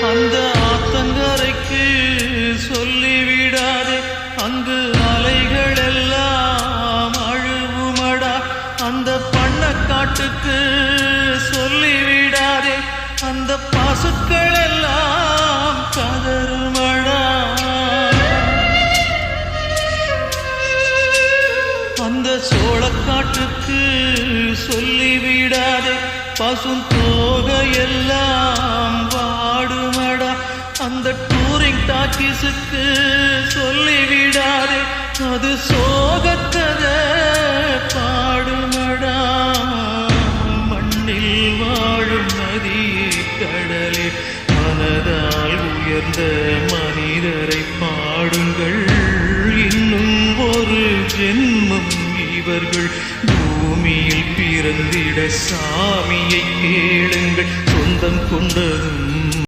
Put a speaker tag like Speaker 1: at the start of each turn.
Speaker 1: அந்த ஆத்தங்கரைக்கு சொல்லிவிடாதே, அங்கு அலைகள் எல்லாம் அழுவுமடா. அந்த பண்ணக்காட்டுக்கு சொல்லிவிடாதே, அந்த பசுக்கள் எல்லாம் கதறுமடா. அந்த சோளக்காட்டுக்கு சொல்லிவிடாதே, பசும் தோகையெல்லாம் வாடுமடா. அந்த டூரிங் டாக்கீஸுக்கு சொல்லிவிடாதே, அது சோகக்கதை பாடுமடா. மண்ணில் வாழும் நதியே கடலே, மனதால் உயர்ந்த மனிதரை பாடுங்கள். இன்னும் ஒரு ஜென்மம் இவர்கள் பூமியில் பிறந்திட சாமியை கேளுங்கள். சொந்தம் கொண்டதும்